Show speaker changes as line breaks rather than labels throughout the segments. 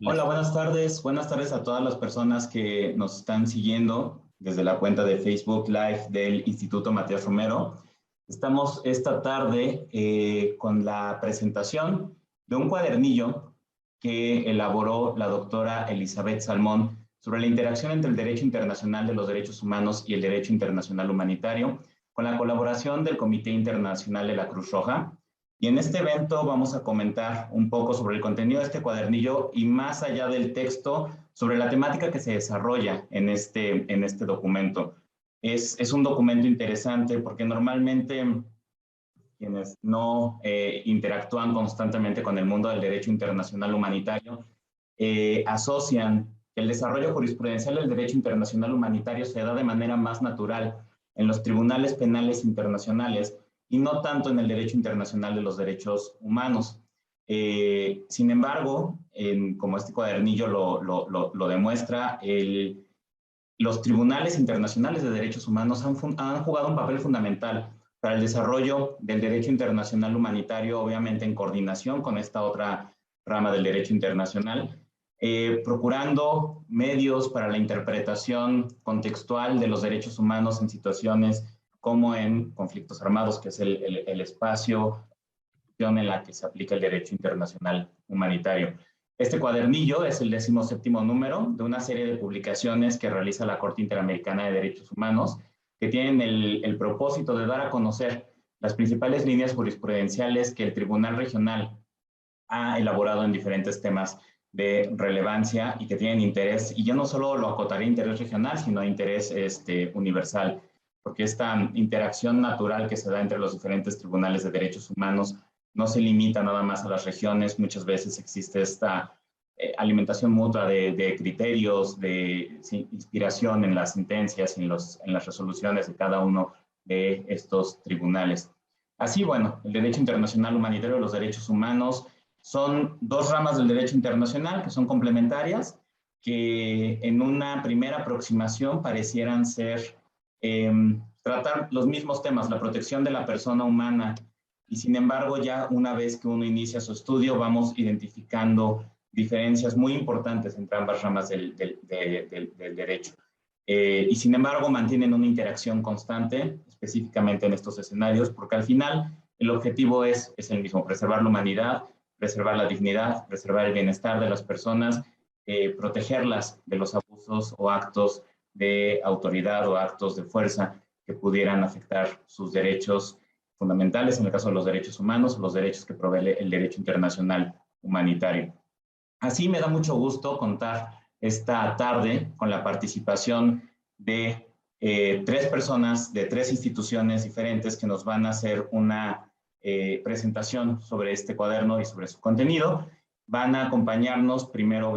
Hola,
Listo.
buenas tardes a todas las personas que nos están siguiendo desde la cuenta de Facebook Live del Instituto Matías Romero. Estamos esta tarde con la presentación de un cuadernillo que elaboró la doctora Elizabeth Salmón sobre la interacción entre el derecho internacional de los derechos humanos y el derecho internacional humanitario, con la colaboración del Comité Internacional de la Cruz Roja. Y en este evento vamos a comentar un poco sobre el contenido de este cuadernillo y más allá del texto, sobre la temática que se desarrolla en este documento. Es un documento interesante porque normalmente quienes no interactúan constantemente con el mundo del derecho internacional humanitario asocian que el desarrollo jurisprudencial del derecho internacional humanitario se da de manera más natural en los tribunales penales internacionales y no tanto en el derecho internacional de los derechos humanos. Sin embargo, como este cuadernillo lo demuestra, los tribunales internacionales de derechos humanos han jugado un papel fundamental para el desarrollo del derecho internacional humanitario, obviamente en coordinación con esta otra rama del derecho internacional, procurando medios para la interpretación contextual de los derechos humanos en situaciones como en conflictos armados, que es el espacio en la que se aplica el derecho internacional humanitario. Este cuadernillo es el 17º número de una serie de publicaciones que realiza la Corte Interamericana de Derechos Humanos, que tienen el propósito de dar a conocer las principales líneas jurisprudenciales que el Tribunal Regional ha elaborado en diferentes temas de relevancia y que tienen interés, y yo no solo lo acotaré a interés regional, sino a interés universal, porque esta interacción natural que se da entre los diferentes tribunales de derechos humanos no se limita nada más a las regiones, muchas veces existe esta alimentación mutua de criterios, de inspiración en las sentencias y en las resoluciones de cada uno de estos tribunales. Así, bueno, el derecho internacional humanitario y los derechos humanos son dos ramas del derecho internacional que son complementarias, que en una primera aproximación parecieran ser tratar los mismos temas, la protección de la persona humana, y sin embargo ya una vez que uno inicia su estudio vamos identificando diferencias muy importantes entre ambas ramas del derecho. Y sin embargo mantienen una interacción constante, específicamente en estos escenarios, porque al final el objetivo es el mismo, preservar la humanidad, preservar la dignidad, preservar el bienestar de las personas, protegerlas de los abusos o actos de autoridad o actos de fuerza que pudieran afectar sus derechos fundamentales, en el caso de los derechos humanos, o los derechos que provee el derecho internacional humanitario. Así me da mucho gusto contar esta tarde con la participación de tres personas de tres instituciones diferentes que nos van a hacer una presentación sobre este cuaderno y sobre su contenido. Van a acompañarnos primero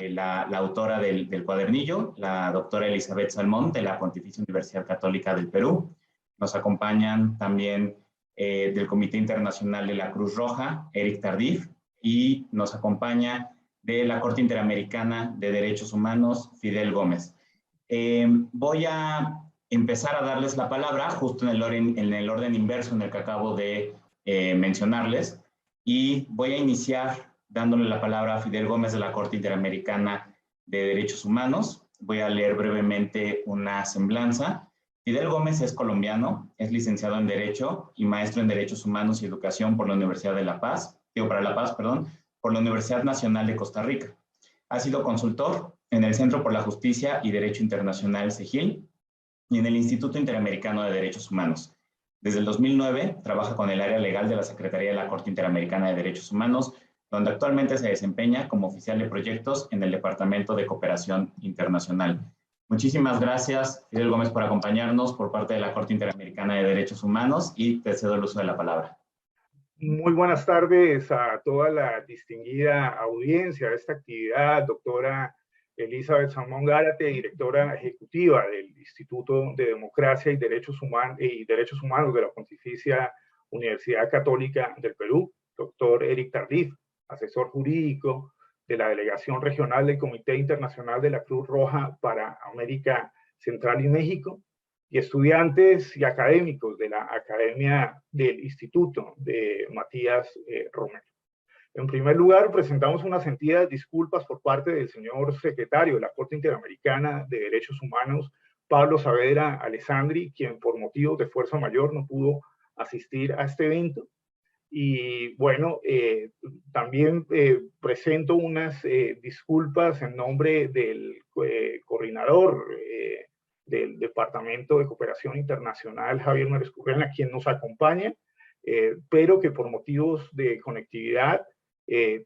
la autora del cuadernillo, la doctora Elizabeth Salmón, de la Pontificia Universidad Católica del Perú. Nos acompañan también del Comité Internacional de la Cruz Roja, Eric Tardif, y nos acompaña de la Corte Interamericana de Derechos Humanos, Fidel Gómez. Voy a empezar a darles la palabra justo en el orden inverso en el que acabo de mencionarles, y voy a iniciar dándole la palabra a Fidel Gómez de la Corte Interamericana de Derechos Humanos. Voy a leer brevemente una semblanza. Fidel Gómez es colombiano, es licenciado en Derecho y maestro en Derechos Humanos y Educación por la Universidad de La Paz, para La Paz, perdón, por la Universidad Nacional de Costa Rica. Ha sido consultor en el Centro por la Justicia y Derecho Internacional CEGIL y en el Instituto Interamericano de Derechos Humanos. Desde el 2009 trabaja con el área legal de la Secretaría de la Corte Interamericana de Derechos Humanos, donde actualmente se desempeña como oficial de proyectos en el Departamento de Cooperación Internacional. Muchísimas gracias, Fidel Gómez, por acompañarnos por parte de la Corte Interamericana de Derechos Humanos, y te cedo el uso de la palabra.
Muy buenas tardes a toda la distinguida audiencia de esta actividad, doctora Elizabeth Salmón Gárate, directora ejecutiva del Instituto de Democracia y Derechos Humanos de la Pontificia Universidad Católica del Perú, doctor Eric Tardif, asesor jurídico de la Delegación Regional del Comité Internacional de la Cruz Roja para América Central y México, y estudiantes y académicos de la Academia del Instituto de Matías Romero. En primer lugar, presentamos unas sentidas disculpas por parte del señor secretario de la Corte Interamericana de Derechos Humanos, Pablo Saavedra Alessandri, quien por motivos de fuerza mayor no pudo asistir a este evento. Y bueno, también presento unas disculpas en nombre del coordinador del Departamento de Cooperación Internacional, Javier Márquez Currena, quien nos acompaña, pero que por motivos de conectividad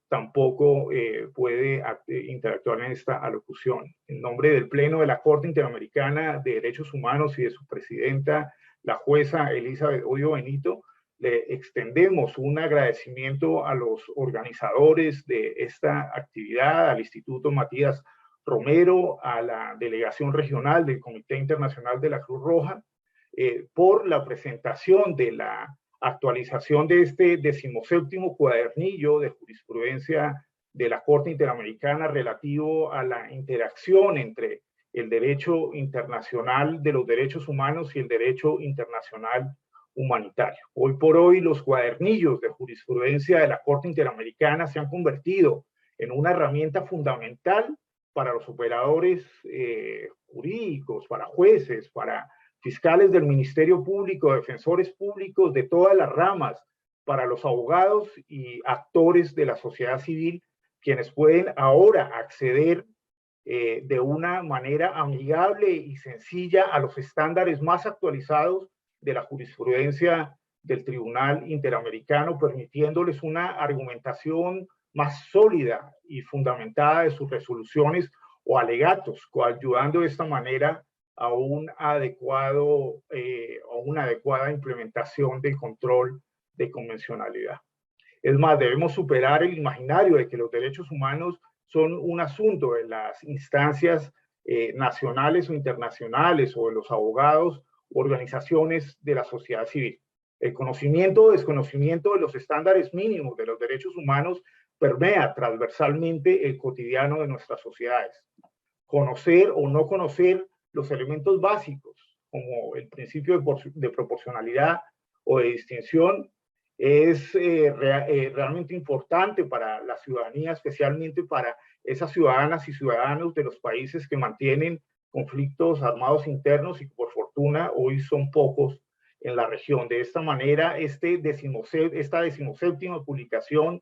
tampoco puede interactuar en esta alocución. En nombre del Pleno de la Corte Interamericana de Derechos Humanos y de su presidenta, la jueza Elizabeth Odio Benito, le extendemos un agradecimiento a los organizadores de esta actividad, al Instituto Matías Romero, a la Delegación Regional del Comité Internacional de la Cruz Roja, por la presentación de la actualización de este 17º cuadernillo de jurisprudencia de la Corte Interamericana relativo a la interacción entre el derecho internacional de los derechos humanos y el derecho internacional humanitario. Hoy por hoy los cuadernillos de jurisprudencia de la Corte Interamericana se han convertido en una herramienta fundamental para los operadores jurídicos, para jueces, para fiscales del Ministerio Público, defensores públicos de todas las ramas, para los abogados y actores de la sociedad civil, quienes pueden ahora acceder de una manera amigable y sencilla a los estándares más actualizados de la jurisprudencia del Tribunal Interamericano, permitiéndoles una argumentación más sólida y fundamentada de sus resoluciones o alegatos, coayudando de esta manera a una adecuada implementación del control de convencionalidad. Es más, debemos superar el imaginario de que los derechos humanos son un asunto de las instancias nacionales o internacionales o de los abogados u organizaciones de la sociedad civil. El conocimiento o desconocimiento de los estándares mínimos de los derechos humanos permea transversalmente el cotidiano de nuestras sociedades. Conocer o no conocer los elementos básicos, como el principio de proporcionalidad o de distinción, es realmente importante para la ciudadanía, especialmente para esas ciudadanas y ciudadanos de los países que mantienen conflictos armados internos y que por fortuna hoy son pocos en la región. De esta manera, esta 17ª publicación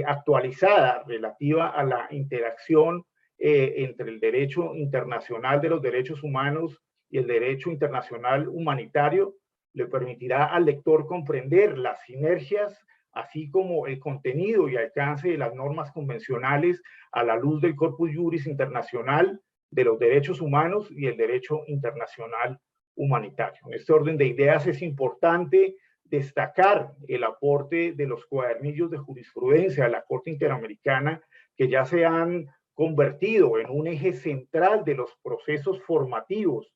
actualizada relativa a la interacción entre el derecho internacional de los derechos humanos y el derecho internacional humanitario le permitirá al lector comprender las sinergias, así como el contenido y alcance de las normas convencionales a la luz del Corpus Juris Internacional de los derechos humanos y el derecho internacional humanitario. En este orden de ideas es importante destacar el aporte de los cuadernillos de jurisprudencia de la Corte Interamericana, que ya se han convertido en un eje central de los procesos formativos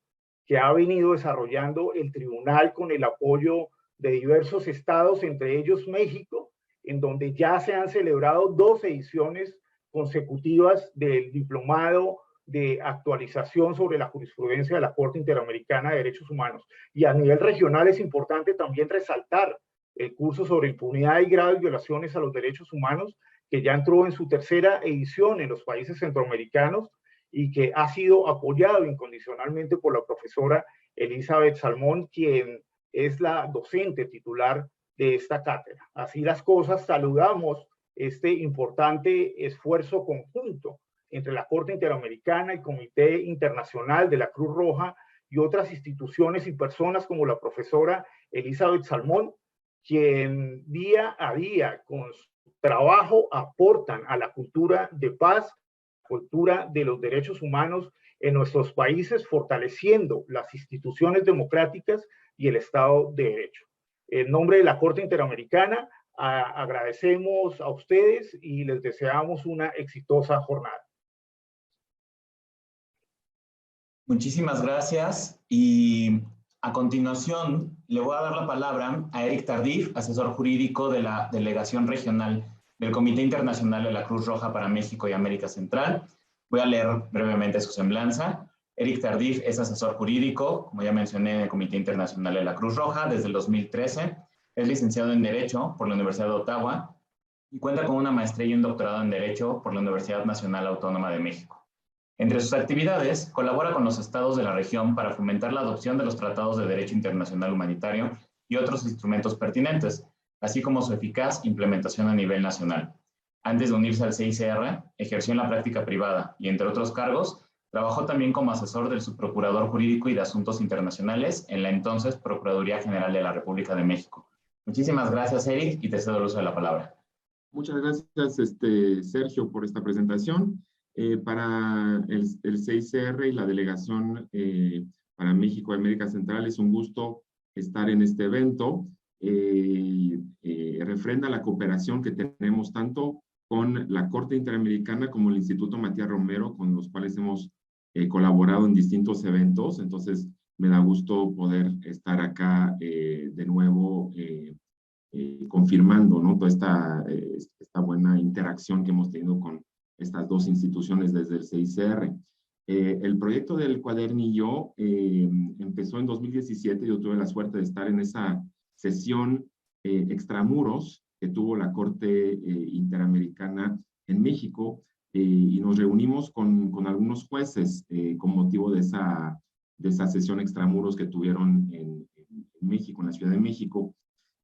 que ha venido desarrollando el tribunal con el apoyo de diversos estados, entre ellos México, en donde ya se han celebrado 2 ediciones consecutivas del diplomado de actualización sobre la jurisprudencia de la Corte Interamericana de Derechos Humanos. Y a nivel regional es importante también resaltar el curso sobre impunidad y graves violaciones a los derechos humanos, que ya entró en su 3ª edición en los países centroamericanos y que ha sido apoyado incondicionalmente por la profesora Elizabeth Salmón, quien es la docente titular de esta cátedra. Así las cosas, saludamos este importante esfuerzo conjunto entre la Corte Interamericana, el Comité Internacional de la Cruz Roja y otras instituciones y personas como la profesora Elizabeth Salmón, quien día a día con su trabajo aportan a la cultura de paz, cultura de los derechos humanos en nuestros países, fortaleciendo las instituciones democráticas y el Estado de Derecho. En nombre de la Corte Interamericana, agradecemos a ustedes y les deseamos una exitosa jornada.
Muchísimas gracias. Y a continuación le voy a dar la palabra a Eric Tardif, asesor jurídico de la Delegación Regional del Comité Internacional de la Cruz Roja para México y América Central. Voy a leer brevemente su semblanza. Eric Tardif es asesor jurídico, como ya mencioné, en el Comité Internacional de la Cruz Roja desde el 2013. Es licenciado en Derecho por la Universidad de Ottawa. y cuenta con una maestría y un doctorado en Derecho por la Universidad Nacional Autónoma de México. Entre sus actividades, colabora con los estados de la región para fomentar la adopción de los tratados de derecho internacional humanitario y otros instrumentos pertinentes, así como su eficaz implementación a nivel nacional. Antes de unirse al CICR, ejerció en la práctica privada y, entre otros cargos, trabajó también como asesor del subprocurador jurídico y de asuntos internacionales en la entonces Procuraduría General de la República de México. Muchísimas gracias, Eric, y te cedo el uso de la palabra.
Muchas gracias, Sergio, por esta presentación. Para el CICR y la delegación para México y América Central es un gusto estar en este evento. Refrenda la cooperación que tenemos tanto con la Corte Interamericana como el Instituto Matías Romero, con los cuales hemos colaborado en distintos eventos. Entonces, me da gusto poder estar acá de nuevo confirmando, ¿no?, toda esta buena interacción que hemos tenido con estas dos instituciones desde el CICR. El proyecto del cuadernillo empezó en 2017. Yo tuve la suerte de estar en esa sesión extramuros que tuvo la Corte Interamericana en México, y nos reunimos con algunos jueces con motivo de esa sesión extramuros que tuvieron en México, en la Ciudad de México,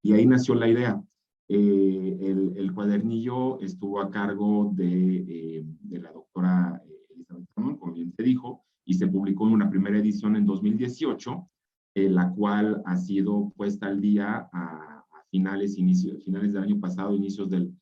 y ahí nació la idea. El cuadernillo estuvo a cargo de la doctora Elizabeth Salmón, como bien se dijo, y se publicó en una primera edición en 2018, la cual ha sido puesta al día a finales del año pasado, inicios del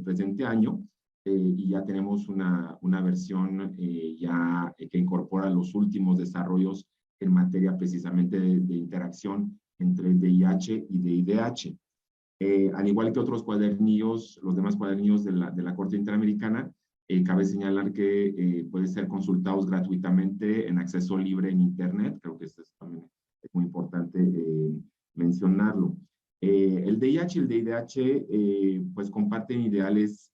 presente año, y ya tenemos una versión ya que incorpora los últimos desarrollos en materia precisamente de interacción entre el VIH y DIDH. Al igual que otros cuadernillos, los demás cuadernillos de la Corte Interamericana, cabe señalar que pueden ser consultados gratuitamente en acceso libre en Internet. Creo que esto también es muy importante mencionarlo. El VIH y el DIDH pues comparten ideales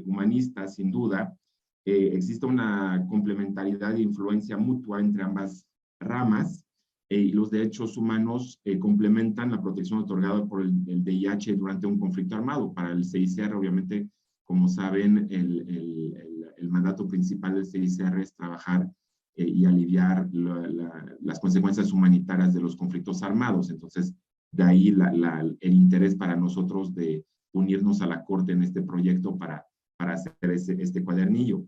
humanistas, sin duda. Existe una complementariedad e influencia mutua entre ambas ramas, y los derechos humanos complementan la protección otorgada por el VIH durante un conflicto armado. Para el CICR, obviamente, como saben, el mandato principal del CICR es trabajar y aliviar las consecuencias humanitarias de los conflictos armados. Entonces, de ahí el interés para nosotros de unirnos a la Corte en este proyecto para hacer este cuadernillo.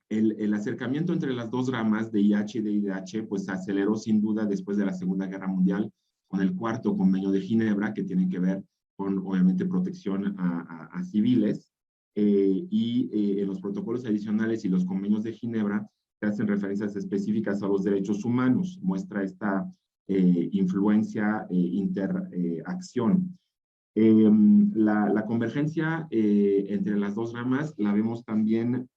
El acercamiento entre las dos ramas de VIH y DIDH pues se aceleró sin duda después de la Segunda Guerra Mundial, con el cuarto convenio de Ginebra, que tiene que ver con, obviamente, protección a civiles, y en los protocolos adicionales y los convenios de Ginebra se hacen referencias específicas a los derechos humanos. Muestra esta influencia, interacción. La convergencia entre las dos ramas la vemos también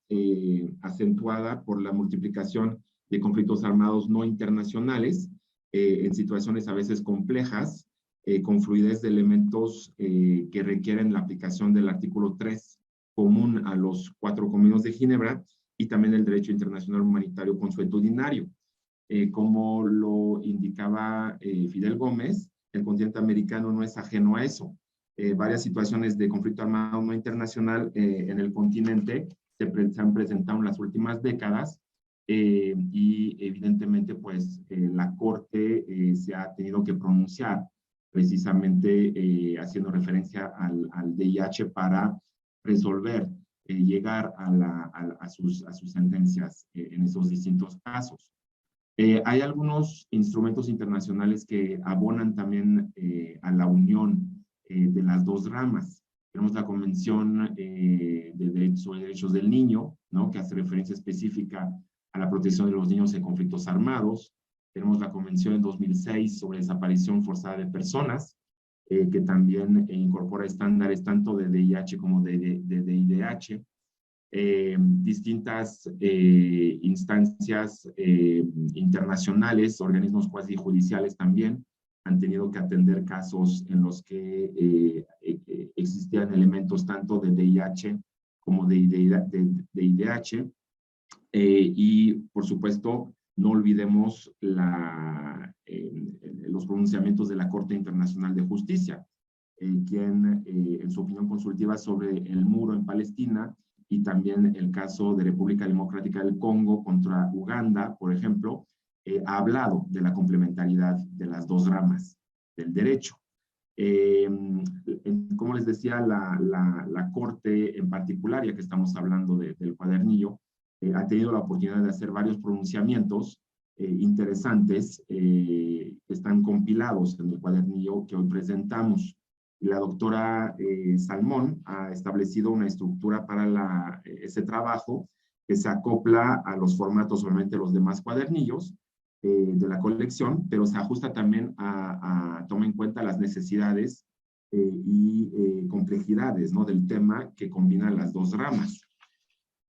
acentuada por la multiplicación de conflictos armados no internacionales en situaciones a veces complejas, con fluidez de elementos que requieren la aplicación del artículo 3 común a los 4 convenios de Ginebra, y también el derecho internacional humanitario consuetudinario. Como lo indicaba Fidel Gómez, el continente americano no es ajeno a eso. Varias situaciones de conflicto armado no internacional en el continente se han presentado en las últimas décadas, y evidentemente pues la Corte se ha tenido que pronunciar precisamente haciendo referencia al VIH para resolver, llegar a sus sentencias en esos distintos casos. Hay algunos instrumentos internacionales que abonan también a la unión de las dos ramas. Tenemos la Convención de Derechos del Niño, ¿no?, que hace referencia específica a la protección de los niños en conflictos armados. Tenemos la Convención de 2006 sobre desaparición forzada de personas, que también incorpora estándares tanto de VIH como de DIDH. Distintas instancias internacionales, organismos cuasi judiciales también, han tenido que atender casos en los que existían elementos tanto de VIH como de IDH. Y, por supuesto, no olvidemos los pronunciamientos de la Corte Internacional de Justicia. quien en su opinión consultiva sobre el muro en Palestina y también el caso de República Democrática del Congo contra Uganda, por ejemplo, ha hablado de la complementariedad de las dos ramas del derecho. Como les decía, la Corte en particular, ya que estamos hablando del cuadernillo, ha tenido la oportunidad de hacer varios pronunciamientos interesantes que están compilados en el cuadernillo que hoy presentamos. La doctora Salmón ha establecido una estructura para ese trabajo que se acopla a los formatos, obviamente, los demás cuadernillos de la colección, pero se ajusta también toma en cuenta las necesidades y complejidades, ¿no?, del tema que combina las dos ramas.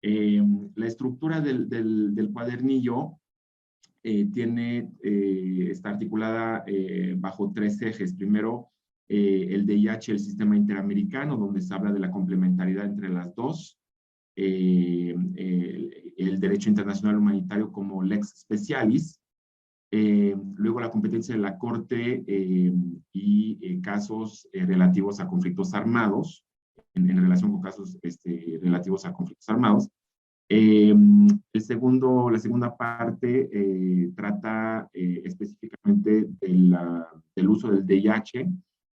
La estructura del cuadernillo está articulada bajo tres ejes. Primero, el DIH, el sistema interamericano, donde se habla de la complementariedad entre las dos. El derecho internacional humanitario como lex specialis. Luego la competencia de la Corte y casos relativos a conflictos armados, en relación con casos relativos a conflictos armados. La segunda parte trata específicamente del uso del DIH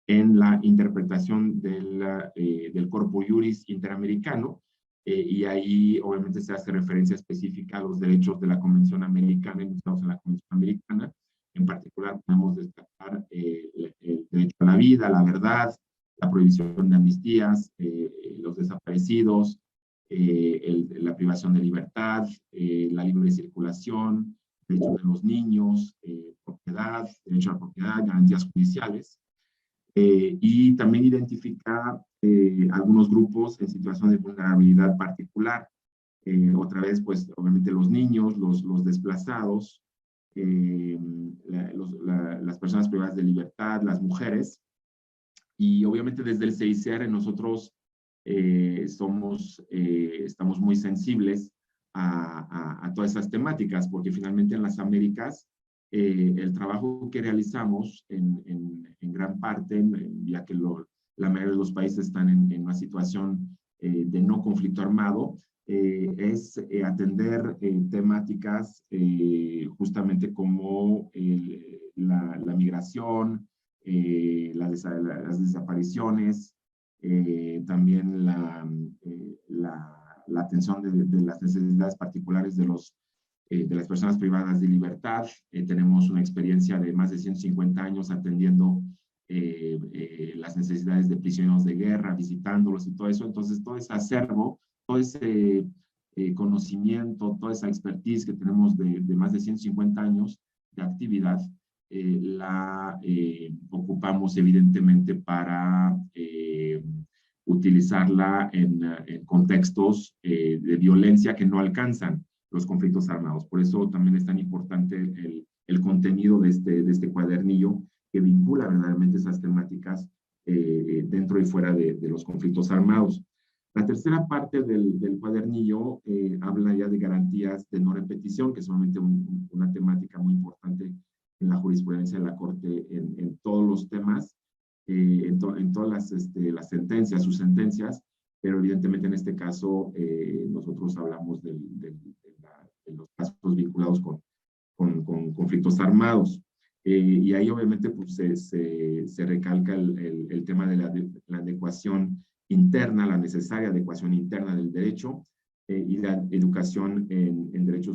en la interpretación del corpus juris interamericano, y ahí obviamente se hace referencia específica a los derechos de la Convención Americana, enlistados en la Convención Americana. En particular podemos destacar el derecho a la vida, la verdad, la prohibición de amnistías, los desaparecidos, la privación de libertad, la libre circulación, derechos de los niños, propiedad, derecho a la propiedad, garantías judiciales. Y también identifica algunos grupos en situación de vulnerabilidad particular. Otra vez, pues, obviamente los niños, los desplazados, las personas privadas de libertad, las mujeres. Y obviamente desde el CICR nosotros estamos muy sensibles a todas esas temáticas, porque finalmente en las Américas el trabajo que realizamos en gran parte, ya que la mayoría de los países están en una situación de no conflicto armado, es atender temáticas justamente como la migración, las desapariciones, también la atención de las necesidades particulares de las personas privadas de libertad. Tenemos una experiencia de más de 150 años atendiendo las necesidades de prisioneros de guerra, visitándolos y todo eso. Entonces, todo ese acervo, todo ese conocimiento, toda esa expertise que tenemos de más de 150 años de actividad, la ocupamos evidentemente para utilizarla en contextos de violencia que no alcanzan los conflictos armados. Por eso también es tan importante el contenido de este cuadernillo, que vincula verdaderamente esas temáticas dentro y fuera de los conflictos armados. La tercera parte del cuadernillo habla ya de garantías de no repetición, que es solamente una temática muy importante en la jurisprudencia de la Corte en todos los temas, en todas las sentencias, sus sentencias, pero evidentemente en este caso nosotros hablamos de los casos vinculados con conflictos armados. Y ahí obviamente pues, se recalca el tema de la adecuación interna, la necesaria adecuación interna del derecho y la educación en derecho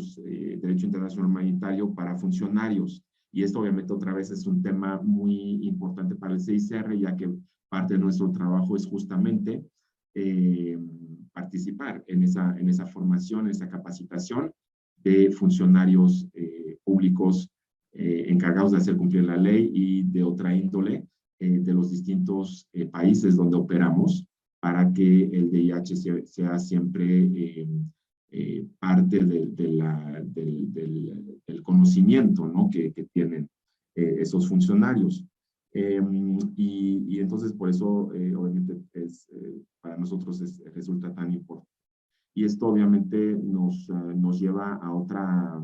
internacional humanitario para funcionarios. Y esto obviamente otra vez es un tema muy importante para el CICR, ya que parte de nuestro trabajo es justamente participar en esa formación, en esa capacitación de funcionarios públicos encargados de hacer cumplir la ley y de otra índole de los distintos países donde operamos, para que el DIH sea siempre parte del conocimiento, ¿no?, que tienen esos funcionarios. Y entonces por eso obviamente para nosotros resulta tan importante. Y esto obviamente nos lleva a otra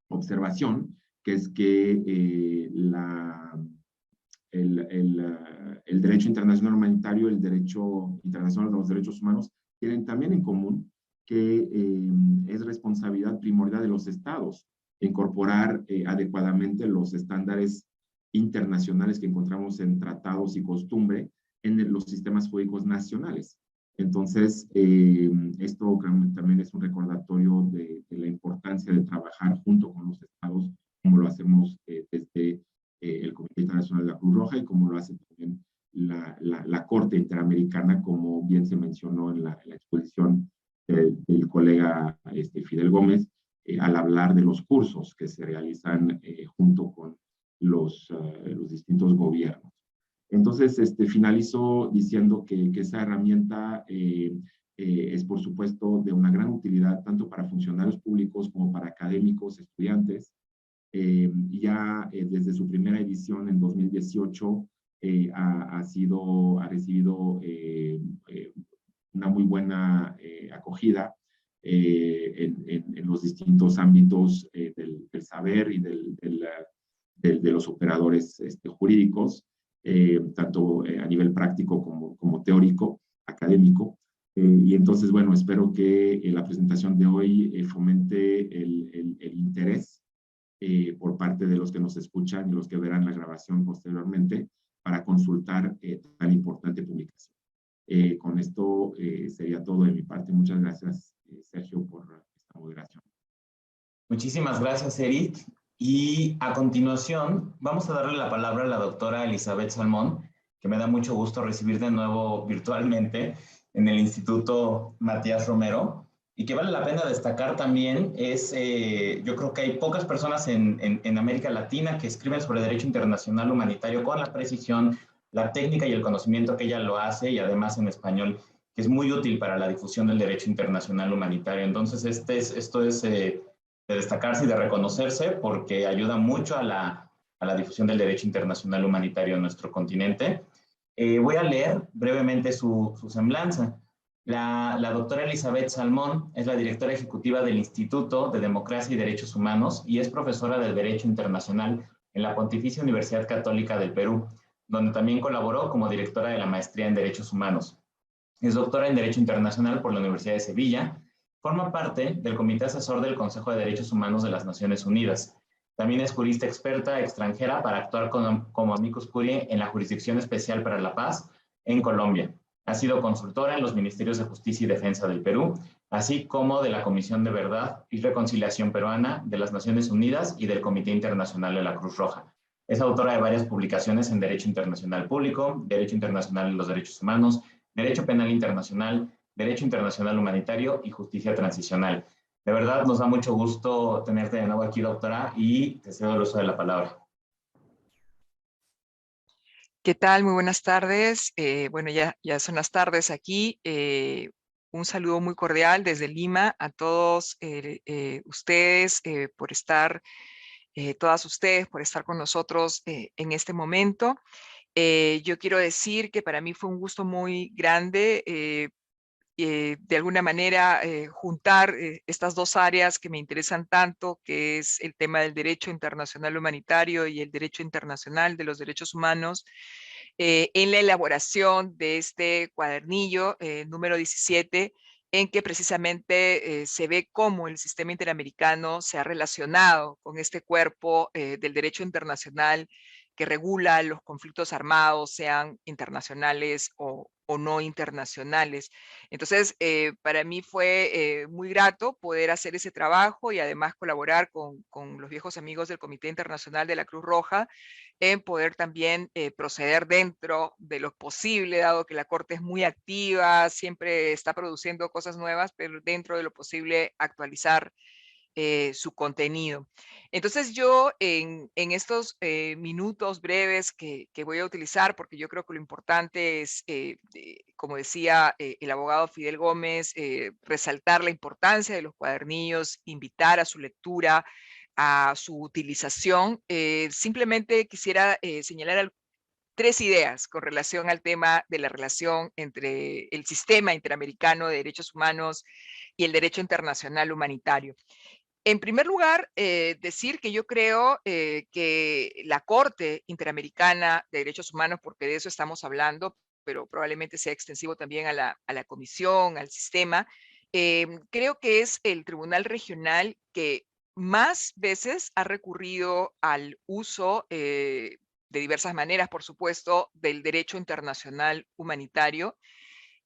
observación, que es que el derecho internacional humanitario, el derecho internacional de los derechos humanos, tienen también en común que es responsabilidad primordial de los estados incorporar adecuadamente los estándares internacionales que encontramos en tratados y costumbre en los sistemas jurídicos nacionales. Entonces, esto también es un recordatorio de la importancia de trabajar junto con los estados, como lo hacemos desde el Comité Internacional de la Cruz Roja y como lo hace también la Corte Interamericana, como bien se mencionó en la exposición del colega Fidel Gómez, al hablar de los cursos que se realizan junto con los distintos gobiernos. Entonces, finalizo diciendo que esa herramienta es, por supuesto, de una gran utilidad tanto para funcionarios públicos como para académicos, estudiantes. Desde su primera edición en 2018 ha recibido una muy buena acogida en los distintos ámbitos del saber y de los operadores jurídicos, tanto a nivel práctico como teórico, académico. Y entonces, bueno, espero que la presentación de hoy fomente el interés por parte de los que nos escuchan y los que verán la grabación posteriormente para consultar tan importante publicación. Con esto sería todo de mi parte. Muchas gracias, Sergio, por esta moderación.
Muchísimas gracias, Eric. Y a continuación vamos a darle la palabra a la doctora Elizabeth Salmón, que me da mucho gusto recibir de nuevo virtualmente en el Instituto Matías Romero, y que vale la pena destacar también yo creo que hay pocas personas en América Latina que escriben sobre derecho internacional humanitario con la precisión, la técnica y el conocimiento que ella lo hace, y además en español, que es muy útil para la difusión del derecho internacional humanitario. Entonces, esto es de destacarse y de reconocerse, porque ayuda mucho a la difusión del derecho internacional humanitario en nuestro continente. Voy a leer brevemente su semblanza. La doctora Elizabeth Salmón es la directora ejecutiva del Instituto de Democracia y Derechos Humanos y es profesora de Derecho Internacional en la Pontificia Universidad Católica del Perú, donde también colaboró como directora de la Maestría en Derechos Humanos. Es doctora en Derecho Internacional por la Universidad de Sevilla. Forma parte del Comité Asesor del Consejo de Derechos Humanos de las Naciones Unidas. También es jurista experta extranjera para actuar como amicus curiae en la Jurisdicción Especial para la Paz en Colombia. Ha sido consultora en los Ministerios de Justicia y Defensa del Perú, así como de la Comisión de Verdad y Reconciliación Peruana de las Naciones Unidas y del Comité Internacional de la Cruz Roja. Es autora de varias publicaciones en Derecho Internacional Público, Derecho Internacional de los Derechos Humanos, Derecho Penal Internacional, Derecho Internacional Humanitario y Justicia Transicional. De verdad, nos da mucho gusto tenerte de nuevo aquí, doctora, y te cedo el uso de la palabra.
¿Qué tal? Muy buenas tardes. Bueno, ya son las tardes aquí. Un saludo muy cordial desde Lima a todos ustedes por estar, todas ustedes por estar con nosotros en este momento. Yo quiero decir que para mí fue un gusto muy grande de alguna manera juntar estas dos áreas que me interesan tanto, que es el tema del derecho internacional humanitario y el derecho internacional de los derechos humanos, en la elaboración de este cuadernillo número 17, en que precisamente se ve cómo el sistema interamericano se ha relacionado con este cuerpo del derecho internacional que regula los conflictos armados, sean internacionales o no internacionales. Entonces, para mí fue muy grato poder hacer ese trabajo y además colaborar con los viejos amigos del Comité Internacional de la Cruz Roja en poder también proceder dentro de lo posible, dado que la Corte es muy activa, siempre está produciendo cosas nuevas, pero dentro de lo posible actualizar su contenido. Entonces yo en estos minutos breves que voy a utilizar, porque yo creo que lo importante es, como decía el abogado Fidel Gómez, resaltar la importancia de los cuadernillos, invitar a su lectura, a su utilización. Simplemente quisiera señalar tres ideas con relación al tema de la relación entre el sistema interamericano de derechos humanos y el derecho internacional humanitario. En primer lugar, decir que yo creo que la Corte Interamericana de Derechos Humanos, porque de eso estamos hablando, pero probablemente sea extensivo también a la Comisión, al sistema, creo que es el tribunal regional que más veces ha recurrido al uso, de diversas maneras, por supuesto, del derecho internacional humanitario.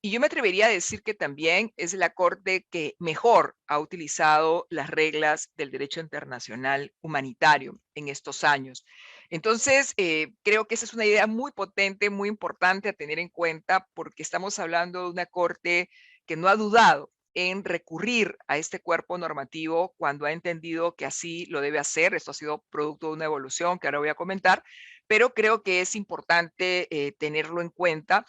Y yo me atrevería a decir que también es la Corte que mejor ha utilizado las reglas del derecho internacional humanitario en estos años. Entonces, creo que esa es una idea muy potente, muy importante a tener en cuenta, porque estamos hablando de una Corte que no ha dudado en recurrir a este cuerpo normativo cuando ha entendido que así lo debe hacer. Esto ha sido producto de una evolución que ahora voy a comentar, pero creo que es importante tenerlo en cuenta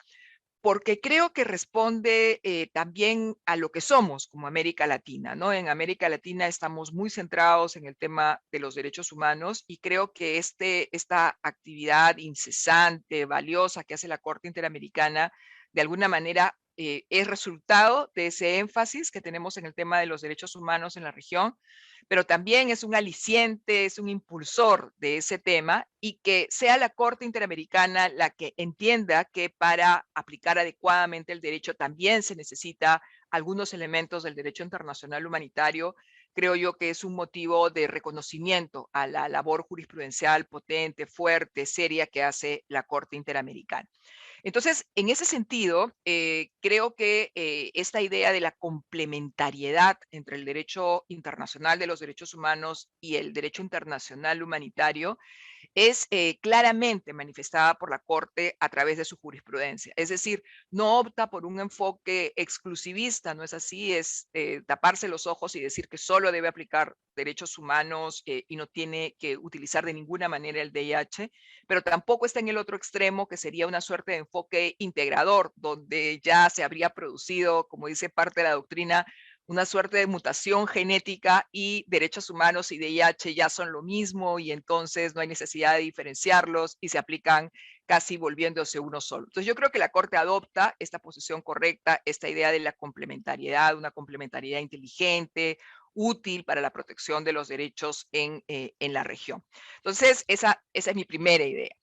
porque creo que responde también a lo que somos como América Latina, ¿no? En América Latina estamos muy centrados en el tema de los derechos humanos y creo que esta actividad incesante, valiosa que hace la Corte Interamericana, de alguna manera es resultado de ese énfasis que tenemos en el tema de los derechos humanos en la región, pero también es un aliciente, es un impulsor de ese tema, y que sea la Corte Interamericana la que entienda que para aplicar adecuadamente el derecho también se necesita algunos elementos del derecho internacional humanitario. Creo yo que es un motivo de reconocimiento a la labor jurisprudencial potente, fuerte, seria que hace la Corte Interamericana. Entonces, en ese sentido, creo que esta idea de la complementariedad entre el derecho internacional de los derechos humanos y el derecho internacional humanitario es claramente manifestada por la Corte a través de su jurisprudencia. Es decir, no opta por un enfoque exclusivista, no es así, es taparse los ojos y decir que solo debe aplicar derechos humanos y no tiene que utilizar de ninguna manera el DIH, pero tampoco está en el otro extremo, que sería una suerte de enfoque integrador, donde ya se habría producido, como dice parte de la doctrina, una suerte de mutación genética y derechos humanos y DIH ya son lo mismo y entonces no hay necesidad de diferenciarlos y se aplican casi volviéndose uno solo. Entonces yo creo que la Corte adopta esta posición correcta, esta idea de la complementariedad, una complementariedad inteligente, útil para la protección de los derechos en la región. Entonces esa es mi primera idea.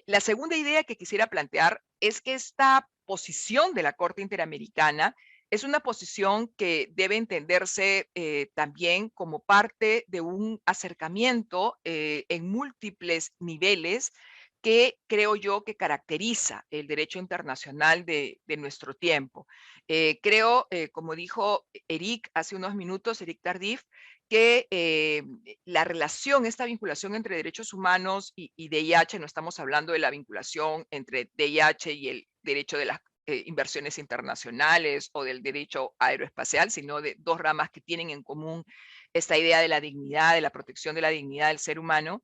La segunda idea que quisiera plantear es que esta posición de la Corte Interamericana es una posición que debe entenderse también como parte de un acercamiento en múltiples niveles que creo yo que caracteriza el derecho internacional de nuestro tiempo. Creo, como dijo Eric hace unos minutos, Eric Tardif, que la relación, esta vinculación entre derechos humanos y DIH, no estamos hablando de la vinculación entre DIH y el derecho de las inversiones internacionales o del derecho aeroespacial, sino de dos ramas que tienen en común esta idea de la dignidad, de la protección de la dignidad del ser humano.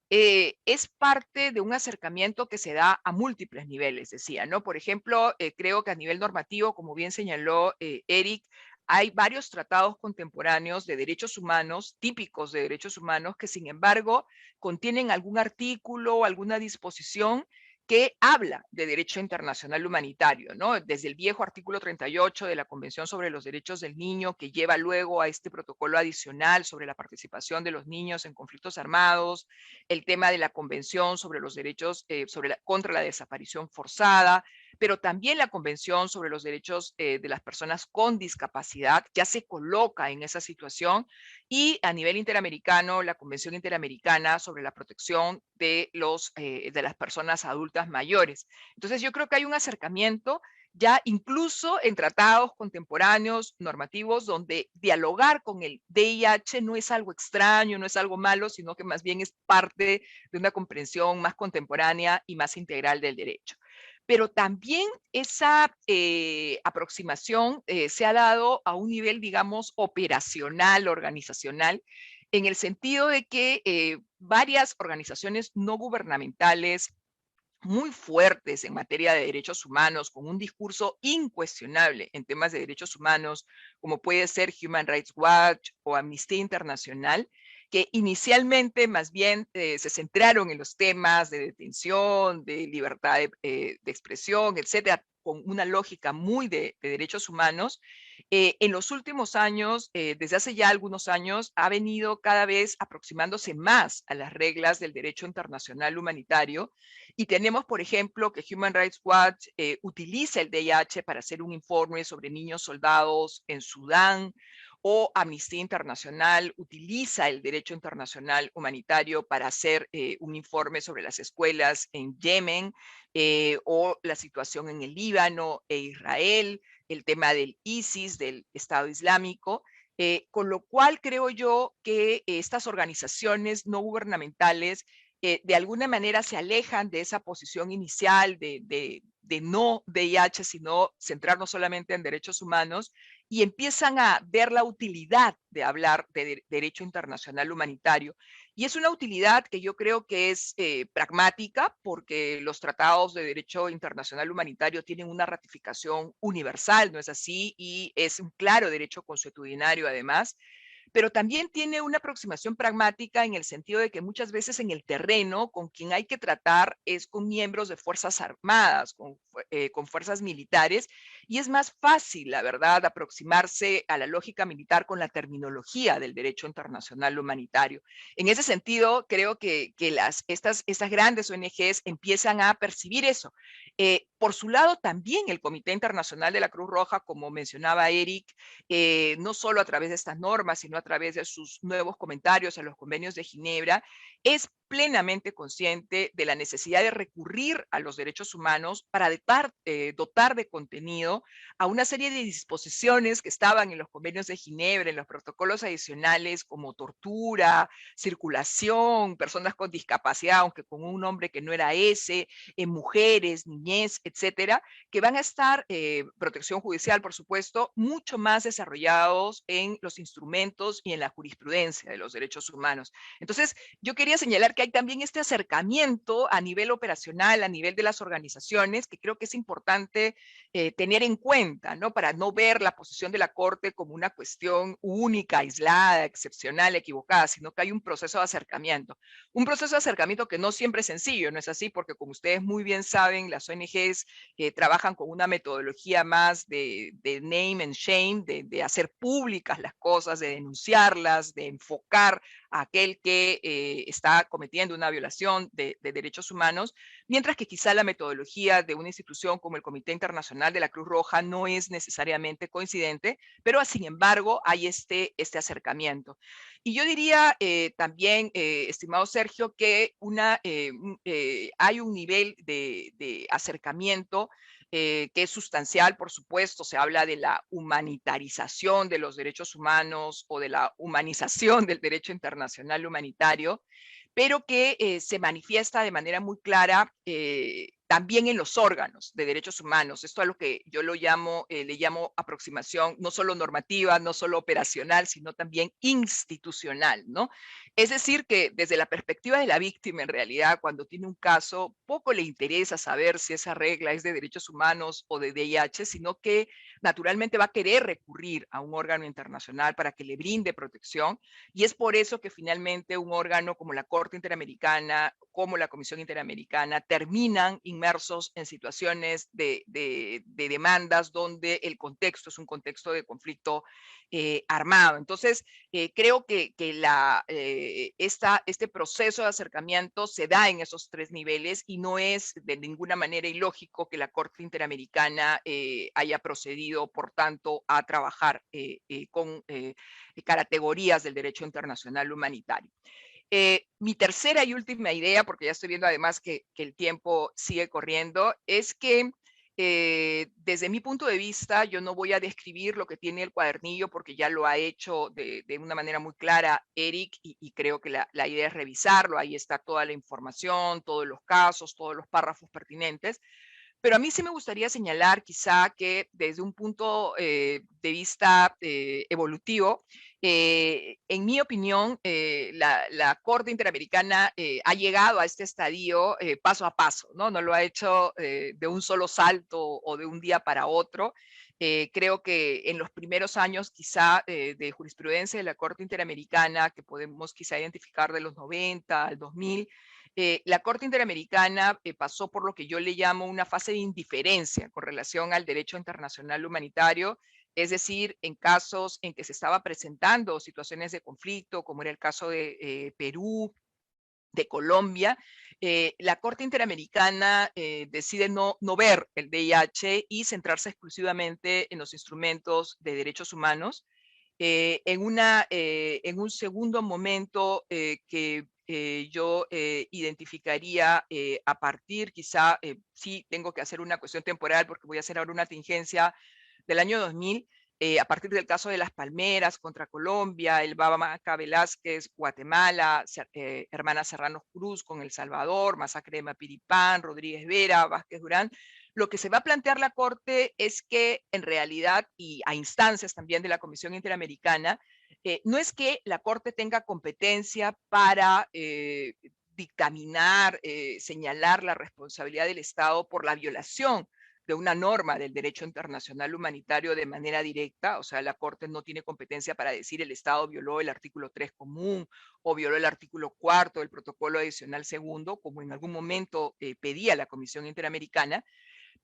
Es parte de un acercamiento que se da a múltiples niveles, decía, ¿no? Por ejemplo, creo que a nivel normativo, como bien señaló Eric, hay varios tratados contemporáneos de derechos humanos, típicos de derechos humanos, que sin embargo contienen algún artículo o alguna disposición que habla de derecho internacional humanitario, ¿no? Desde el viejo artículo 38 de la Convención sobre los Derechos del Niño, que lleva luego a este protocolo adicional sobre la participación de los niños en conflictos armados, el tema de la Convención sobre los derechos contra la desaparición forzada, pero también la Convención sobre los derechos de las personas con discapacidad ya se coloca en esa situación, y a nivel interamericano, la Convención Interamericana sobre la protección de las personas adultas mayores. Entonces yo creo que hay un acercamiento ya incluso en tratados contemporáneos, normativos, donde dialogar con el DIH no es algo extraño, no es algo malo, sino que más bien es parte de una comprensión más contemporánea y más integral del derecho. Pero también esa aproximación se ha dado a un nivel, digamos, operacional, organizacional, en el sentido de que varias organizaciones no gubernamentales muy fuertes en materia de derechos humanos, con un discurso incuestionable en temas de derechos humanos, como puede ser Human Rights Watch o Amnistía Internacional, que inicialmente más bien se centraron en los temas de detención, de libertad de expresión, etcétera, con una lógica muy de derechos humanos, en los últimos años, desde hace ya algunos años, ha venido cada vez aproximándose más a las reglas del derecho internacional humanitario. Y tenemos, por ejemplo, que Human Rights Watch utiliza el DIH para hacer un informe sobre niños soldados en Sudán, o Amnistía Internacional utiliza el derecho internacional humanitario para hacer un informe sobre las escuelas en Yemen, o la situación en el Líbano e Israel, el tema del ISIS, del Estado Islámico. Con lo cual creo yo que estas organizaciones no gubernamentales de alguna manera se alejan de esa posición inicial de no VIH, sino centrarnos solamente en derechos humanos, y empiezan a ver la utilidad de hablar de derecho internacional humanitario. Y es una utilidad que yo creo que es pragmática, porque los tratados de derecho internacional humanitario tienen una ratificación universal, ¿no es así? Y es un claro derecho consuetudinario además, pero también tiene una aproximación pragmática en el sentido de que muchas veces en el terreno con quien hay que tratar es con miembros de fuerzas armadas, con fuerzas militares, y es más fácil, la verdad, aproximarse a la lógica militar con la terminología del derecho internacional humanitario. En ese sentido, creo que estas grandes ONGs empiezan a percibir eso. Por su lado, también el Comité Internacional de la Cruz Roja, como mencionaba Eric, no solo a través de estas normas, sino a través de sus nuevos comentarios a los convenios de Ginebra, es plenamente consciente de la necesidad de recurrir a los derechos humanos para dotar de contenido a una serie de disposiciones que estaban en los convenios de Ginebra, en los protocolos adicionales, como tortura, circulación, personas con discapacidad, aunque con un nombre que no era ese, mujeres, niñez, etcétera, que van a estar, protección judicial, por supuesto, mucho más desarrollados en los instrumentos y en la jurisprudencia de los derechos humanos. Entonces, yo quería señalar que hay también este acercamiento a nivel operacional, a nivel de las organizaciones, que creo que es importante tener en cuenta, ¿no? Para no ver la posición de la Corte como una cuestión única, aislada, excepcional, equivocada, sino que hay un proceso de acercamiento. Un proceso de acercamiento que no siempre es sencillo, ¿no es así? Porque como ustedes muy bien saben, las ONGs trabajan con una metodología más de name and shame, de hacer públicas las cosas, de denunciarlas, de enfocar a aquel que está cometiendo una violación de derechos humanos, mientras que quizá la metodología de una institución como el Comité Internacional de la Cruz Roja no es necesariamente coincidente, pero sin embargo hay este acercamiento. Y yo diría también, estimado Sergio, que hay un nivel de acercamiento que es sustancial, por supuesto. Se habla de la humanitarización de los derechos humanos o de la humanización del derecho internacional humanitario, pero que se manifiesta de manera muy clara también en los órganos de derechos humanos. Esto es lo que yo le llamo aproximación no solo normativa, no solo operacional, sino también institucional, ¿no? Es decir, que desde la perspectiva de la víctima, en realidad, cuando tiene un caso, poco le interesa saber si esa regla es de derechos humanos o de VIH, sino que naturalmente va a querer recurrir a un órgano internacional para que le brinde protección, y es por eso que finalmente un órgano como la Corte Interamericana, como la Comisión Interamericana, terminan inmersos en situaciones de demandas donde el contexto es un contexto de conflicto armado. Entonces, creo que este proceso de acercamiento se da en esos tres niveles, y no es de ninguna manera ilógico que la Corte Interamericana haya procedido, por tanto, a trabajar con categorías del derecho internacional humanitario. Mi tercera y última idea, porque ya estoy viendo además que el tiempo sigue corriendo, es que desde mi punto de vista, yo no voy a describir lo que tiene el cuadernillo, porque ya lo ha hecho de una manera muy clara Eric, y creo que la idea es revisarlo. Ahí está toda la información, todos los casos, todos los párrafos pertinentes. Pero a mí sí me gustaría señalar quizá que desde un punto de vista evolutivo, en mi opinión, la Corte Interamericana ha llegado a este estadio paso a paso, ¿no? No lo ha hecho de un solo salto o de un día para otro. Creo que en los primeros años quizá de jurisprudencia de la Corte Interamericana, que podemos quizá identificar de los 90 al 2000, La Corte Interamericana pasó por lo que yo le llamo una fase de indiferencia con relación al derecho internacional humanitario, es decir, en casos en que se estaba presentando situaciones de conflicto, como era el caso de Perú, de Colombia, la Corte Interamericana decide no ver el VIH y centrarse exclusivamente en los instrumentos de derechos humanos. En un segundo momento que yo identificaría a partir, quizá, sí tengo que hacer una cuestión temporal porque voy a hacer ahora una tingencia del año 2000, a partir del caso de las palmeras contra Colombia, el Baba Maca Velázquez, Guatemala, Hermana Serrano Cruz con El Salvador, masacre de Mapiripán, Rodríguez Vera, Vázquez Durán. Lo que se va a plantear la Corte es que en realidad, y a instancias también de la Comisión Interamericana, no es que la Corte tenga competencia para dictaminar, señalar la responsabilidad del Estado por la violación de una norma del derecho internacional humanitario de manera directa, o sea, la Corte no tiene competencia para decir el Estado violó el artículo 3 común o violó el artículo 4 del protocolo adicional segundo, como en algún momento pedía la Comisión Interamericana,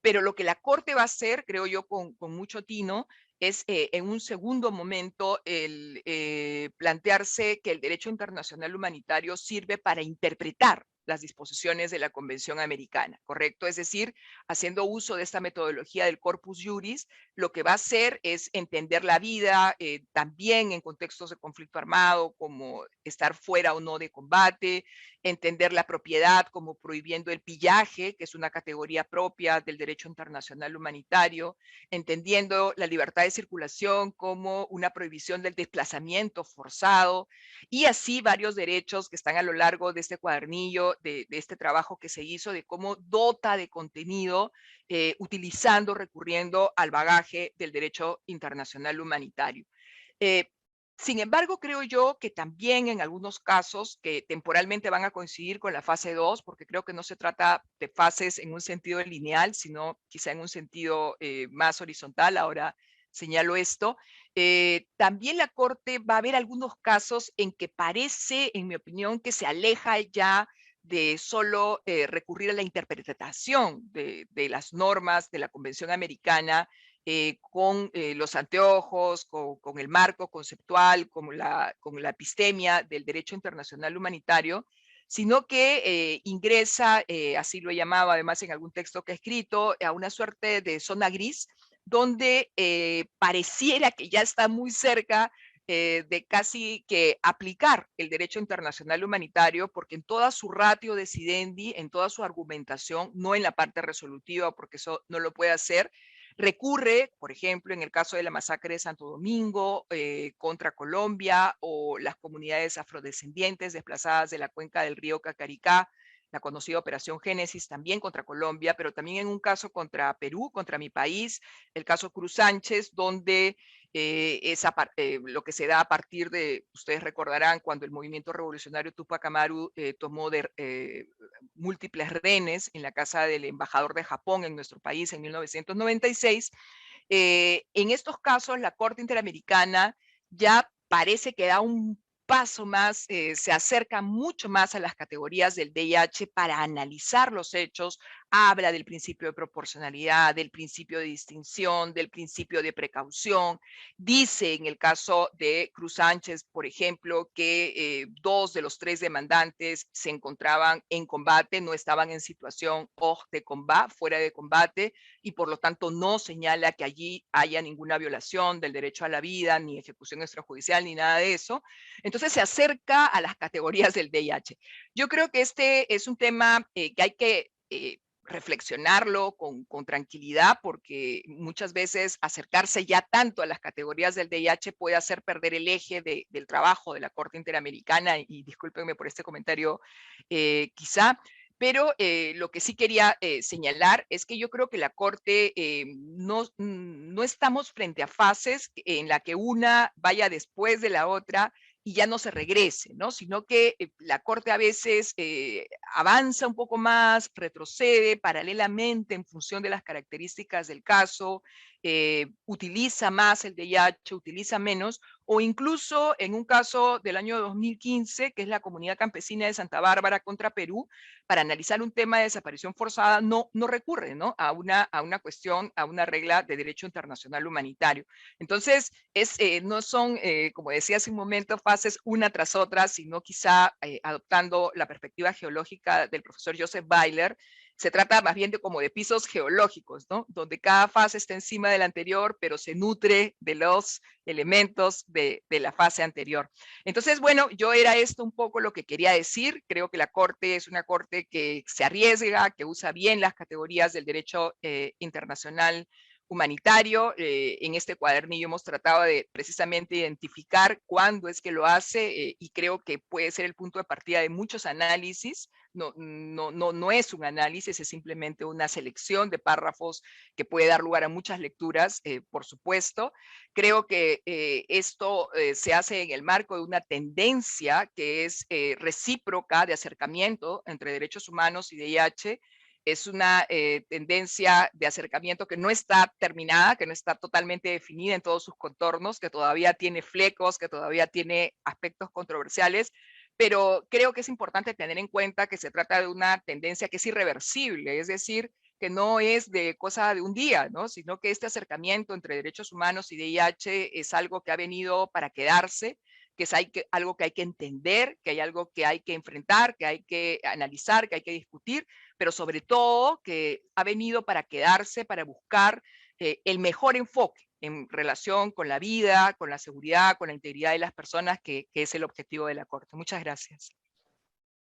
pero lo que la Corte va a hacer, creo yo, con mucho tino, es en un segundo momento el plantearse que el derecho internacional humanitario sirve para interpretar las disposiciones de la Convención Americana, ¿correcto? Es decir, haciendo uso de esta metodología del corpus juris, lo que va a hacer es entender la vida también en contextos de conflicto armado, como estar fuera o no de combate, entender la propiedad como prohibiendo el pillaje, que es una categoría propia del derecho internacional humanitario, entendiendo la libertad de circulación como una prohibición del desplazamiento forzado, y así varios derechos que están a lo largo de este cuadernillo, de este trabajo que se hizo, de cómo dota de contenido, utilizando, recurriendo al bagaje del derecho internacional humanitario. Sin embargo, creo yo que también en algunos casos que temporalmente van a coincidir con la fase 2, porque creo que no se trata de fases en un sentido lineal, sino quizá en un sentido más horizontal, ahora señalo esto, también la Corte va a ver algunos casos en que parece, en mi opinión, que se aleja ya de solo recurrir a la interpretación de las normas de la Convención Americana, con los anteojos, con el marco conceptual, con la epistemia del derecho internacional humanitario, sino que ingresa, así lo llamaba además en algún texto que he escrito, a una suerte de zona gris, donde pareciera que ya está muy cerca de casi que aplicar el derecho internacional humanitario, porque en toda su ratio decidendi, en toda su argumentación, no en la parte resolutiva, porque eso no lo puede hacer, recurre, por ejemplo, en el caso de la masacre de Santo Domingo contra Colombia o las comunidades afrodescendientes desplazadas de la cuenca del río Cacaricá, la conocida Operación Génesis también contra Colombia, pero también en un caso contra Perú, contra mi país, el caso Cruz Sánchez, donde lo que se da a partir de, ustedes recordarán, cuando el movimiento revolucionario Tupac Amaru tomó múltiples rehenes en la casa del embajador de Japón en nuestro país en 1996. En estos casos, la Corte Interamericana ya parece que da un paso más, se acerca mucho más a las categorías del VIH para analizar los hechos, habla del principio de proporcionalidad, del principio de distinción, del principio de precaución. Dice en el caso de Cruz Sánchez, por ejemplo, que 2 de los 3 demandantes se encontraban en combate, no estaban en situación de combate, fuera de combate, y por lo tanto no señala que allí haya ninguna violación del derecho a la vida, ni ejecución extrajudicial, ni nada de eso. Entonces se acerca a las categorías del VIH. Yo creo que este es un tema que hay que reflexionarlo con tranquilidad, porque muchas veces acercarse ya tanto a las categorías del VIH puede hacer perder el eje del trabajo de la Corte Interamericana, y discúlpenme por este comentario quizá, pero lo que sí quería señalar es que yo creo que la Corte no estamos frente a fases en la que una vaya después de la otra y ya no se regrese, ¿no? Sino que la Corte a veces avanza un poco más, retrocede paralelamente en función de las características del caso, utiliza más el VIH, utiliza menos, o incluso en un caso del año 2015, que es la comunidad campesina de Santa Bárbara contra Perú, para analizar un tema de desaparición forzada, no recurre, ¿no?, a una cuestión, a una regla de derecho internacional humanitario. Entonces, no son, como decía hace un momento, fases una tras otra, sino quizá adoptando la perspectiva geológica del profesor Joseph Weiler. Se trata más bien como de pisos geológicos, ¿no?, donde cada fase está encima de la anterior, pero se nutre de los elementos de la fase anterior. Entonces, bueno, yo era esto un poco lo que quería decir. Creo que la Corte es una Corte que se arriesga, que usa bien las categorías del derecho internacional humanitario. En este cuadernillo hemos tratado de precisamente identificar cuándo es que lo hace, y creo que puede ser el punto de partida de muchos análisis. No es un análisis, es simplemente una selección de párrafos que puede dar lugar a muchas lecturas, por supuesto. Creo que esto se hace en el marco de una tendencia que es recíproca de acercamiento entre derechos humanos y VIH. Es una tendencia de acercamiento que no está terminada, que no está totalmente definida en todos sus contornos, que todavía tiene flecos, que todavía tiene aspectos controversiales, pero creo que es importante tener en cuenta que se trata de una tendencia que es irreversible, es decir, que no es de cosa de un día, ¿no?, sino que este acercamiento entre derechos humanos y VIH es algo que ha venido para quedarse, que es algo que hay que entender, que hay algo que hay que enfrentar, que hay que analizar, que hay que discutir, pero sobre todo que ha venido para quedarse, para buscar el mejor enfoque en relación con la vida, con la seguridad, con la integridad de las personas, que es el objetivo de la Corte. Muchas gracias.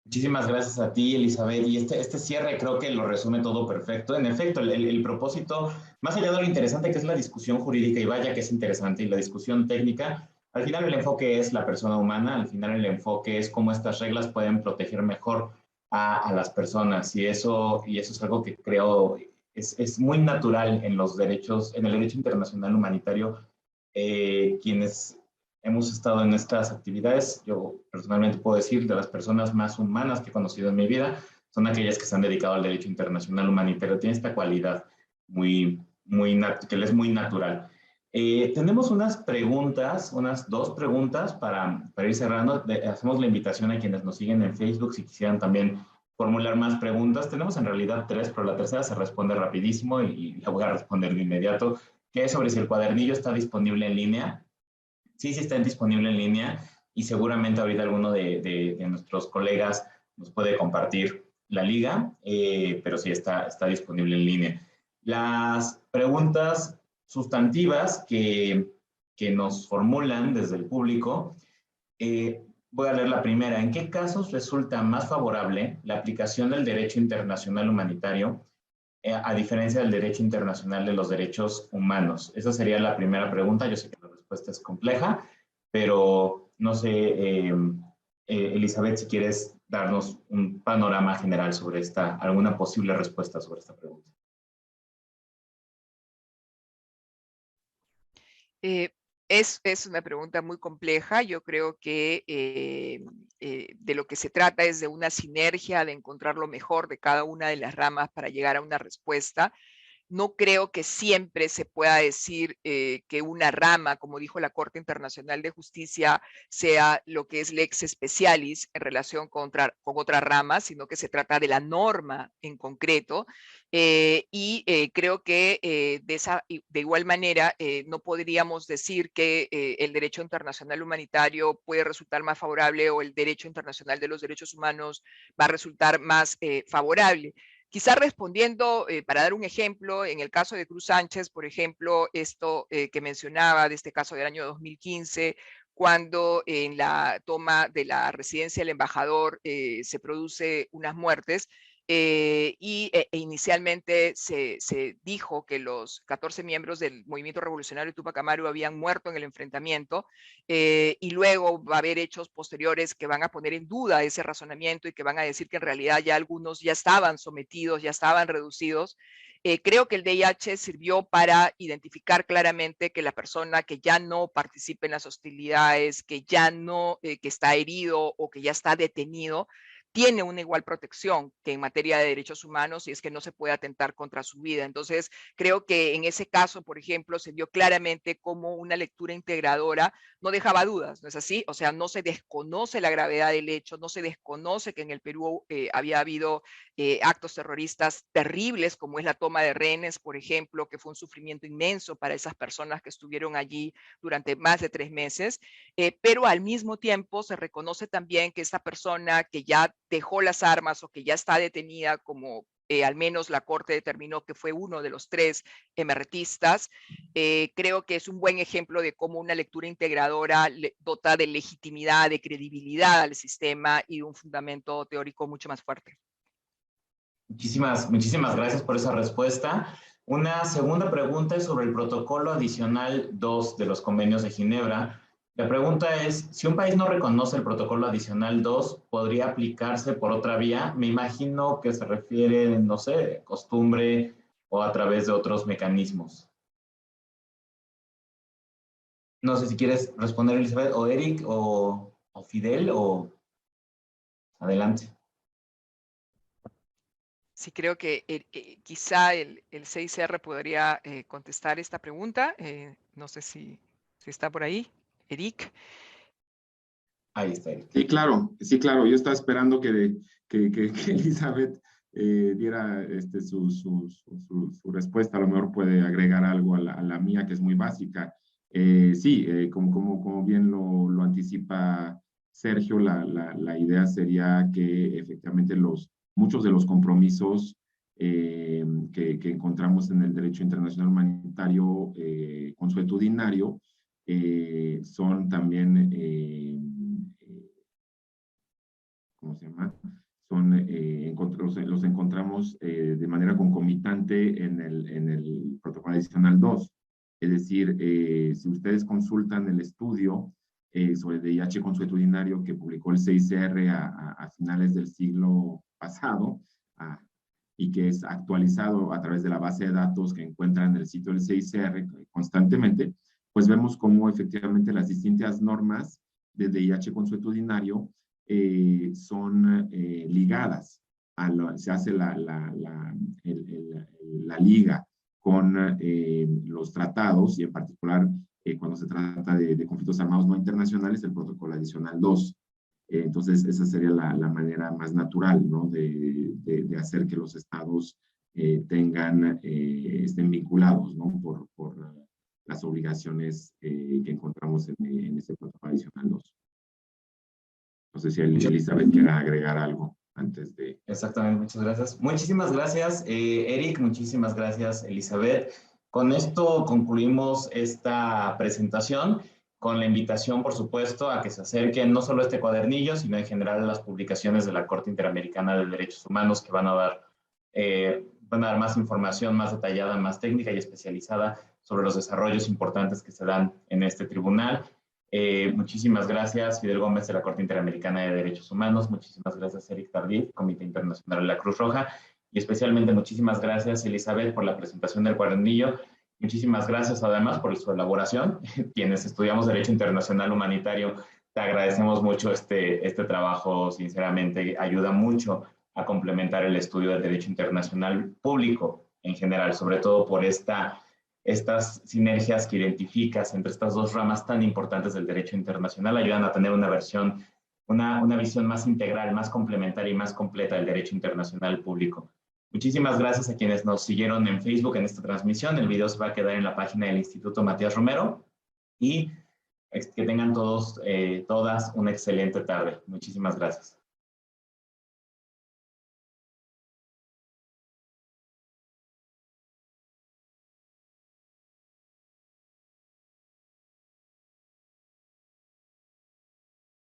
Muchísimas gracias a ti, Elizabeth. Y este cierre creo que lo resume todo perfecto. En efecto, el propósito, más allá de lo interesante que es la discusión jurídica, y vaya que es interesante, y la discusión técnica, al final el enfoque es la persona humana, al final el enfoque es cómo estas reglas pueden proteger mejor a las personas. Y eso es algo que creo es muy natural en los derechos, en el derecho internacional humanitario. Quienes hemos estado en estas actividades, yo personalmente puedo decir, de las personas más humanas que he conocido en mi vida, son aquellas que se han dedicado al derecho internacional humanitario. Tiene esta cualidad que les es muy natural. Tenemos unas preguntas, unas 2 preguntas para ir cerrando. Hacemos la invitación a quienes nos siguen en Facebook si quisieran también formular más preguntas. Tenemos en realidad 3, pero la tercera se responde rapidísimo y la voy a responder de inmediato, que es sobre si el cuadernillo está disponible en línea. Sí está disponible en línea, y seguramente ahorita alguno de nuestros colegas nos puede compartir la liga, pero sí está disponible en línea. Las preguntas sustantivas que nos formulan desde el público, voy a leer la primera. ¿En qué casos resulta más favorable la aplicación del derecho internacional humanitario a diferencia del derecho internacional de los derechos humanos? Esa sería la primera pregunta. Yo sé que la respuesta es compleja, pero no sé, Elizabeth, si quieres darnos un panorama general sobre alguna posible respuesta sobre esta pregunta.
Es una pregunta muy compleja. Yo creo que de lo que se trata es de una sinergia, de encontrar lo mejor de cada una de las ramas para llegar a una respuesta. No creo que siempre se pueda decir que una rama, como dijo la Corte Internacional de Justicia, sea lo que es lex specialis en relación con otra rama, sino que se trata de la norma en concreto. Creo que de igual manera no podríamos decir que el derecho internacional humanitario puede resultar más favorable o el derecho internacional de los derechos humanos va a resultar más favorable. Quizá respondiendo, para dar un ejemplo, en el caso de Cruz Sánchez, por ejemplo, esto que mencionaba de este caso del año 2015, cuando en la toma de la residencia del embajador se produce unas muertes, inicialmente se dijo que los 14 miembros del movimiento revolucionario Tupac Amaru habían muerto en el enfrentamiento, y luego va a haber hechos posteriores que van a poner en duda ese razonamiento y que van a decir que en realidad ya algunos ya estaban sometidos, ya estaban reducidos. Creo que el DIH sirvió para identificar claramente que la persona que ya no participa en las hostilidades, que ya no, que está herido o que ya está detenido, tiene una igual protección que en materia de derechos humanos y es que no se puede atentar contra su vida. Entonces, creo que en ese caso, por ejemplo, se vio claramente cómo una lectura integradora no dejaba dudas, ¿no es así? O sea, no se desconoce la gravedad del hecho, no se desconoce que en el Perú había habido actos terroristas terribles, como es la toma de rehenes, por ejemplo, que fue un sufrimiento inmenso para esas personas que estuvieron allí durante más de 3 meses, pero al mismo tiempo se reconoce también que esta persona que ya dejó las armas o que ya está detenida, como al menos la Corte determinó que fue uno de los 3 emertistas, creo que es un buen ejemplo de cómo una lectura integradora dota de legitimidad, de credibilidad al sistema y un fundamento teórico mucho más fuerte.
Muchísimas gracias por esa respuesta. Una segunda pregunta es sobre el protocolo adicional 2 de los convenios de Ginebra. La pregunta es, si un país no reconoce el protocolo adicional 2, ¿podría aplicarse por otra vía? Me imagino que se refiere, no sé, costumbre o a través de otros mecanismos. No sé si quieres responder, Elizabeth, o Eric, o Fidel, o adelante.
Sí, creo que quizá el 6R podría contestar esta pregunta. No sé si está por ahí. Eric.
Ahí está.
Sí, claro. Yo estaba esperando que Elizabeth diera su respuesta. A lo mejor puede agregar algo a la mía, que es muy básica. Como bien lo anticipa Sergio, la idea sería que efectivamente muchos de los compromisos que encontramos en el derecho internacional humanitario consuetudinario son también ¿cómo se llama? Los encontramos de manera concomitante en el protocolo adicional 2. Es decir, si ustedes consultan el estudio sobre el VIH consuetudinario que publicó el 6R a finales del siglo pasado y que es actualizado a través de la base de datos que encuentran en el sitio del 6R constantemente, pues vemos cómo efectivamente las distintas normas de VIH consuetudinario son ligadas. Se hace la liga con los tratados y en particular cuando se trata de conflictos armados no internacionales, el protocolo adicional 2. Entonces, esa sería la manera más natural, ¿no? de hacer que los estados estén vinculados, ¿no? por las obligaciones que encontramos en ese protocolo adicional 2. No sé si Elizabeth quiera agregar algo antes de...
Exactamente, muchas gracias. Muchísimas gracias, Eric. Muchísimas gracias, Elizabeth. Con esto concluimos esta presentación con la invitación, por supuesto, a que se acerquen no solo a este cuadernillo, sino en general a las publicaciones de la Corte Interamericana de Derechos Humanos que van a dar más información más detallada, más técnica y especializada sobre los desarrollos importantes que se dan en este tribunal. Muchísimas gracias, Fidel Gómez de la Corte Interamericana de Derechos Humanos. Muchísimas gracias, Eric Tardif, Comité Internacional de la Cruz Roja. Y especialmente muchísimas gracias, Elizabeth, por la presentación del cuadernillo. Muchísimas gracias, además, por su elaboración. Quienes estudiamos Derecho Internacional Humanitario, te agradecemos mucho este trabajo. Sinceramente, ayuda mucho a complementar el estudio del Derecho Internacional Público en general, sobre todo por estas sinergias que identificas entre estas dos ramas tan importantes del derecho internacional ayudan a tener una visión más integral, más complementaria y más completa del derecho internacional público. Muchísimas gracias a quienes nos siguieron en Facebook en esta transmisión. El video se va a quedar en la página del Instituto Matías Romero y que tengan todas una excelente tarde. Muchísimas gracias.